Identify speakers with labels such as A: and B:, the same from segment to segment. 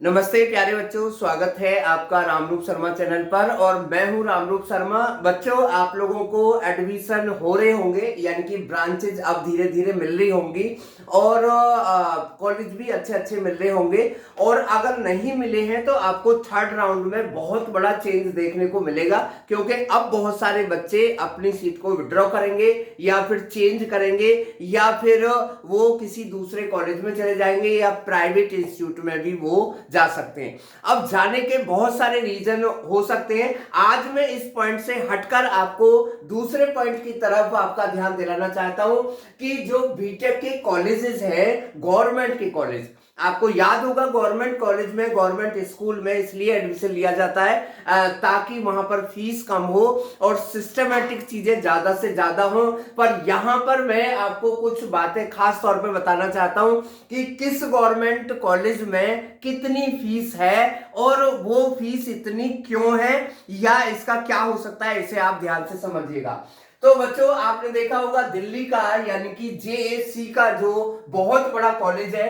A: नमस्ते प्यारे बच्चों, स्वागत है आपका रामरूप शर्मा चैनल पर। और मैं हूं रामरूप शर्मा। बच्चों, आप लोगों को एडमिशन हो रहे होंगे, यानी कि ब्रांचेज अब धीरे धीरे मिल रही होंगी और कॉलेज भी अच्छे अच्छे मिल रहे होंगे। और अगर नहीं मिले हैं तो आपको थर्ड राउंड में बहुत बड़ा चेंज देखने को मिलेगा, क्योंकि अब बहुत सारे बच्चे अपनी सीट को विड्रॉ करेंगे या फिर चेंज करेंगे या फिर वो किसी दूसरे कॉलेज में चले जाएंगे या प्राइवेट इंस्टीट्यूट में भी वो जा सकते हैं। अब जाने के बहुत सारे रीजन हो सकते हैं। आज मैं इस पॉइंट से हटकर आपको दूसरे पॉइंट की तरफ आपका ध्यान दिलाना चाहता हूं कि जो बीटेक के कॉलेजेस हैं, गवर्नमेंट के कॉलेज, आपको याद होगा गवर्नमेंट कॉलेज में, गवर्नमेंट स्कूल में इसलिए एडमिशन लिया जाता है ताकि वहां पर फीस कम हो और सिस्टमैटिक चीजें ज्यादा से ज्यादा हो। पर यहां पर मैं आपको कुछ बातें खास तौर पे बताना चाहता हूं कि किस गवर्नमेंट कॉलेज में कितनी फीस है और वो फीस इतनी क्यों है या इसका क्या हो सकता है, इसे आप ध्यान से समझिएगा। तो बच्चों, आपने देखा होगा दिल्ली का यानी कि जेएससी का जो बहुत बड़ा कॉलेज है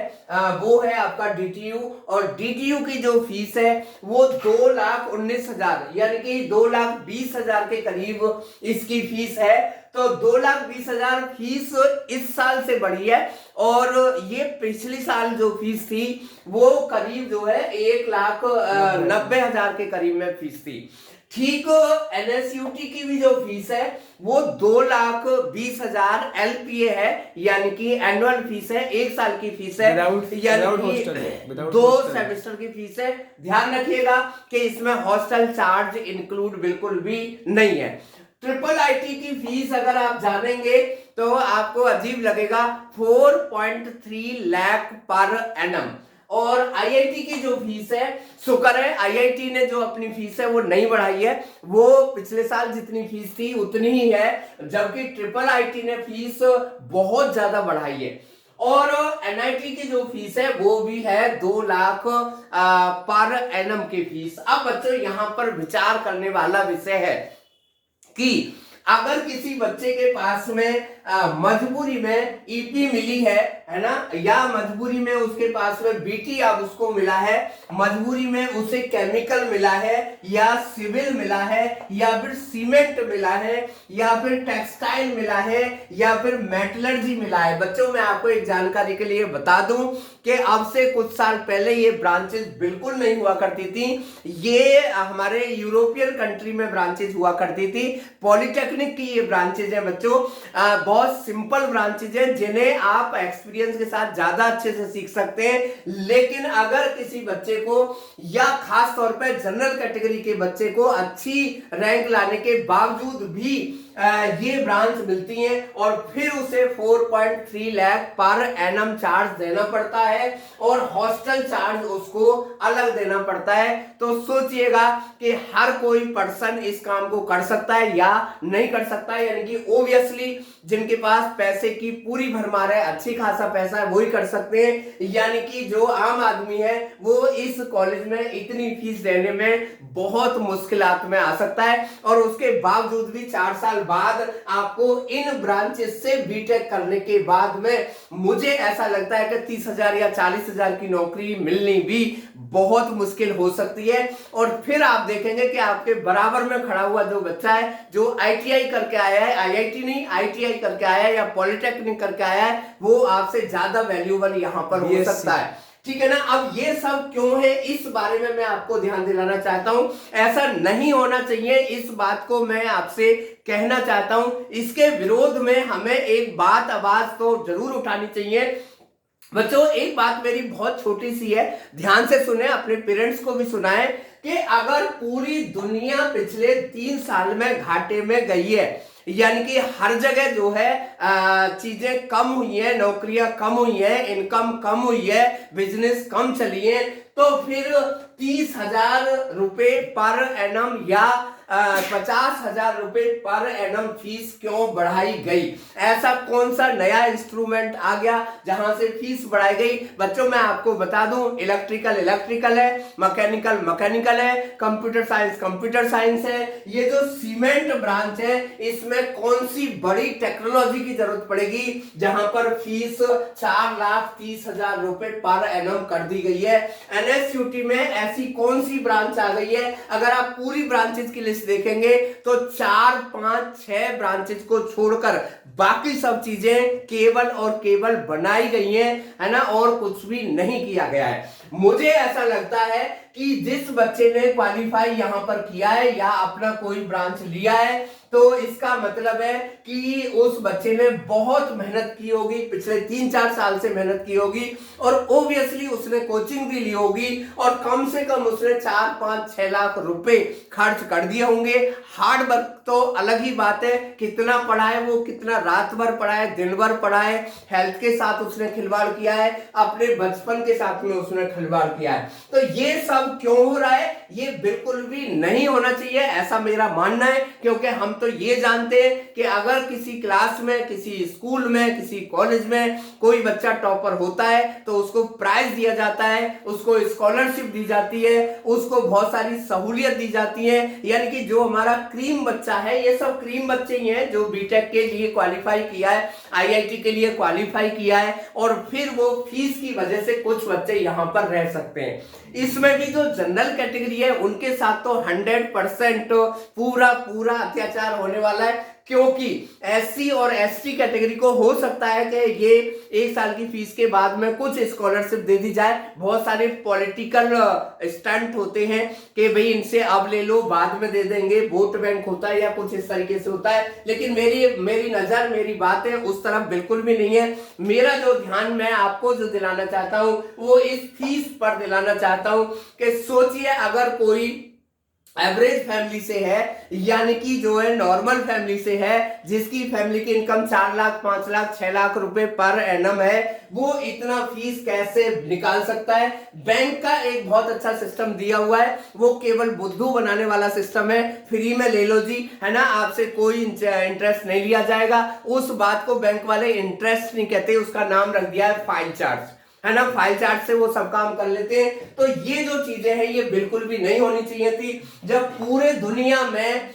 A: वो है आपका डीटीयू। और डीटीयू की जो फीस है वो 2,19,000 यानी कि 2,20,000 के करीब इसकी फीस है। तो 2,20,000 फीस इस साल से बढ़ी है और ये पिछली साल जो फीस थी वो करीब जो है 1,90,000 के करीब में फीस थी। ठीक, एनएसयूटी की भी जो फीस है वो 2,20,000 एलपीए है, यानी कि एनुअल फीस है, एक साल की फीस है, यानी कि 2 सेमेस्टर की फीस है। ध्यान रखिएगा कि इसमें हॉस्टल चार्ज इंक्लूड बिल्कुल भी नहीं है। ट्रिपल आईटी की फीस अगर आप जानेंगे तो आपको अजीब लगेगा, 4.3 लाख पर एनम। और आईआईटी की जो फीस है, शुक्र है आईआईटी ने जो अपनी फीस है वो नहीं बढ़ाई है, वो पिछले साल जितनी फीस थी उतनी ही है, जबकि ट्रिपल आईटी ने फीस बहुत ज्यादा बढ़ाई है। और एनआईटी की जो फीस है वो भी है 2 लाख पर एनम की फीस। अब बच्चों, यहां पर विचार करने वाला विषय है कि अगर किसी बच्चे के पास में मजबूरी में ईपी मिली है ना, या मजबूरी में उसके पास में बीटी अब उसको मिला है, मजबूरी में उसे केमिकल मिला है या सिविल मिला है या फिर सीमेंट मिला है या फिर टेक्सटाइल मिला है या फिर मेटलर्जी मिला है। बच्चों, मैं आपको एक जानकारी के लिए बता दूं कि अब से कुछ साल पहले ये ब्रांचेस बिल्कुल नहीं हुआ करती थी। ये हमारे यूरोपियन कंट्री में ब्रांचेस हुआ करती थी। पॉलिटेक्निक की ये ब्रांचेज है बच्चों, बहुत सिंपल ब्रांचेज है जिन्हें आप एक्सपीरियंस के साथ ज्यादा अच्छे से सीख सकते हैं। लेकिन अगर किसी बच्चे को या खास तौर पर जनरल कैटेगरी के बच्चे को अच्छी रैंक लाने के बावजूद भी ये ब्रांच मिलती है और फिर उसे 4.3 लाख पर एनम चार्ज देना पड़ता है और हॉस्टल चार्ज उसको अलग देना पड़ता है। तो सोचिएगा कि हर कोई पर्सन इस काम को कर सकता है या नहीं कर सकता है, यानी कि ओब्वियसली जिनके पास पैसे की पूरी भरमार है, अच्छी खासा पैसा है, वही कर सकते हैं। यानी कि जो आम आदमी है वो इस कॉलेज में इतनी फीस देने में बहुत मुश्किलात में आ सकता है और उसके बावजूद भी 4 साल बाद आपको इन ब्रांचेस से बीटेक करने के बाद में मुझे ऐसा लगता है कि 30,000 या 40,000 की नौकरी मिलनी भी बहुत मुश्किल हो सकती है। और फिर आप देखेंगे कि आपके बराबर में खड़ा हुआ जो बच्चा है जो आईटीआई करके आया है, आईआईटी नहीं आईटीआई करके आया है या पॉलिटेक्निक करके आया है, वो आपसे ज्यादा वैल्यूएबल यहां पर हो सकता है। ठीक है ना। अब ये सब क्यों है, इस बारे में मैं आपको ध्यान दिलाना चाहता हूं। ऐसा नहीं होना चाहिए, इस बात को मैं आपसे कहना चाहता हूं। इसके विरोध में हमें एक बात आवाज तो जरूर उठानी चाहिए। बच्चों, एक बात मेरी बहुत छोटी सी है, ध्यान से सुने, अपने पेरेंट्स को भी सुनाएं कि अगर पूरी दुनिया पिछले 3 साल में घाटे में गई है, यानी कि हर जगह जो है चीजें कम हुई है, नौकरियां कम हुई है, इनकम कम हुई है, बिजनेस कम चली है, तो फिर 30,000 रुपए पर एनम या 50,000 रुपए पर एनम फीस क्यों बढ़ाई गई? ऐसा कौन सा नया इंस्ट्रूमेंट आ गया जहां से फीस बढ़ाई गई? बच्चों मैं आपको बता दूं, इलेक्ट्रिकल इलेक्ट्रिकल है, मैकेनिकल मैकेनिकल है, कंप्यूटर साइंस है। ये जो सीमेंट ब्रांच है इसमें कौन सी बड़ी टेक्नोलॉजी की जरूरत पड़ेगी जहां पर फीस 4,30,000 रुपए पर एनम कर दी गई है? एनएसयूटी में ऐसी कौन सी ब्रांच आ गई है? अगर आप पूरी ब्रांचेस की लिस्ट देखेंगे तो 4, 5, 6 ब्रांचेस को छोड़कर बाकी सब चीजें केवल और केवल बनाई गई हैं, है ना, और कुछ भी नहीं किया गया है। मुझे ऐसा लगता है कि जिस बच्चे ने क्वालिफाई यहां पर किया है या अपना कोई ब्रांच लिया है तो इसका मतलब है कि उस बच्चे ने बहुत मेहनत की होगी, पिछले 3-4 साल से मेहनत की होगी और ओब्वियसली उसने कोचिंग भी ली होगी और कम से कम उसने 4, 5, 6 लाख रुपए खर्च कर दिए होंगे। हार्ड वर्क तो अलग ही बात है, कितना पढ़ा है वो, कितना रात भर पढ़ा है, दिन भर पढ़ा है, हेल्थ के साथ उसने खिलवाड़ किया है, अपने बचपन के साथ में उसने खिलवाड़ किया है। तो ये सब क्यों हो रहा है? ये बिल्कुल भी नहीं होना चाहिए, ऐसा मेरा मानना है। क्योंकि हम तो ये जानते हैं कि अगर किसी क्लास में, किसी स्कूल में, किसी कॉलेज में कोई बच्चा टॉपर होता है तो उसको प्राइज दिया जाता है, उसको स्कॉलरशिप दी जाती है, उसको बहुत सारी सहूलियत दी जाती है। यानी कि जो हमारा क्रीम बच्चा है, ये सब क्रीम बच्चे ही हैं जो बीटेक के लिए क्वालिफाई किया है, आईआईटी के लिए क्वालिफाई किया है और फिर वो फीस की वजह से कुछ बच्चे यहां पर रह सकते हैं। इसमें भी जो जनरल कैटेगरी है उनके साथ तो 100% पूरा अत्याचार होने वाला है। क्योंकि एससी और एसटी कैटेगरी को हो सकता है कि ये 1 साल की फीस के बाद में कुछ स्कॉलरशिप दे दी जाए। बहुत सारे पॉलिटिकल स्टंट होते हैं कि भाई इनसे अब ले लो बाद में दे देंगे, वोट बैंक होता है या कुछ इस तरीके से होता है। लेकिन मेरी नजर, मेरी बात है उस तरफ बिल्कुल भी नहीं है। मेरा जो ध्यान मैं आपको जो दिलाना चाहता हूं वो इस फीस पर दिलाना चाहता हूं कि सोचिए अगर कोई एवरेज फैमिली से है, यानी कि जो है नॉर्मल फैमिली से है, जिसकी फैमिली की इनकम 4 लाख, 5 लाख, 6 लाख रुपए पर एनम है, वो इतना फीस कैसे निकाल सकता है? बैंक का एक बहुत अच्छा सिस्टम दिया हुआ है, वो केवल बुद्धू बनाने वाला सिस्टम है। फ्री में ले लो जी, है ना, आपसे कोई इंटरेस्ट नहीं लिया जाएगा। उस बात को बैंक वाले इंटरेस्ट नहीं कहते, उसका नाम रख दिया है फाइल चार्ज, है ना। फाइल चार्ट से वो सब काम कर लेते हैं। तो ये जो चीजें हैं ये बिल्कुल भी नहीं होनी चाहिए थी। जब पूरे दुनिया में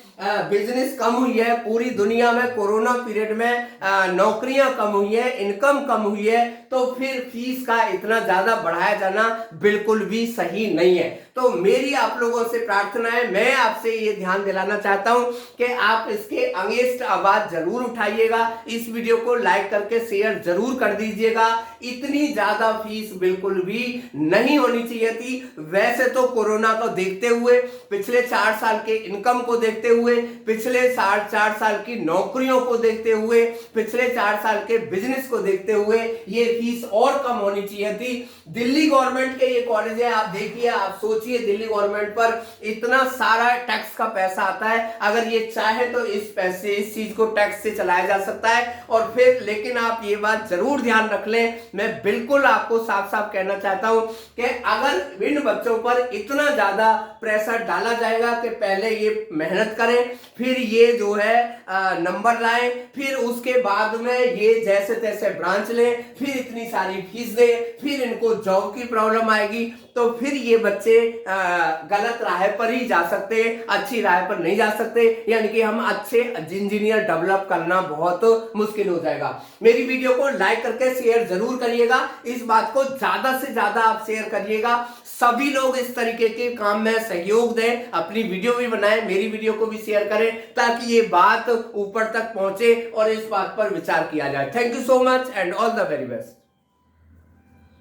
A: बिजनेस कम हुई है, पूरी दुनिया में कोरोना पीरियड में नौकरियां कम हुई है, इनकम कम हुई है, तो फिर फीस का इतना ज्यादा बढ़ाया जाना बिल्कुल भी सही नहीं है। तो मेरी आप लोगों से प्रार्थना है, मैं आपसे ये ध्यान दिलाना चाहता हूं कि आप इसके अगेंस्ट आवाज जरूर उठाइएगा। इस वीडियो को लाइक करके शेयर जरूर कर दीजिएगा। इतनी ज्यादा फीस बिल्कुल भी नहीं होनी चाहिए थी। वैसे तो कोरोना को देखते हुए, पिछले 4 साल के इनकम को देखते हुए, पिछले 4 साल की नौकरियों को देखते हुए, पिछले 4 साल के बिजनेस को देखते हुए ये फीस और कम होनी चाहिए थी। दिल्ली गवर्नमेंट के ये कॉलेज है, आप देखिए, आप सोचिए, दिल्ली गवर्नमेंट पर इतना सारा टैक्स का पैसा आता है। अगर ये चाहे तो इस चीज को टैक्स से चलाया जा सकता है। और फिर लेकिन आप ये बात जरूर ध्यान रख लें, मैं बिल्कुल आपको साफ साफ कहना चाहता हूं कि अगर इन बच्चों पर इतना ज्यादा प्रेशर डाला जाएगा कि पहले ये मेहनत करें, फिर ये जो है नंबर लाएं, फिर उसके बाद में ये जैसे तैसे ब्रांच लें, फिर इतनी सारी फीस दें, फिर इनको जॉब की प्रॉब्लम आएगी, तो फिर ये बच्चे गलत राह पर ही जा सकते हैं, अच्छी राह पर नहीं जा सकते। यानी कि हम अच्छे इंजीनियर डेवलप करना बहुत मुश्किल हो जाएगा। मेरी वीडियो को लाइक करके शेयर जरूर करिएगा, इस बात को ज्यादा से ज्यादा आप शेयर करिएगा। सभी लोग इस तरीके के काम में सहयोग दें, अपनी वीडियो भी बनाएं, मेरी वीडियो को भी शेयर करें, ताकि ये बात ऊपर तक पहुंचे और इस बात पर विचार किया जाए। Thank you so much and all the very best.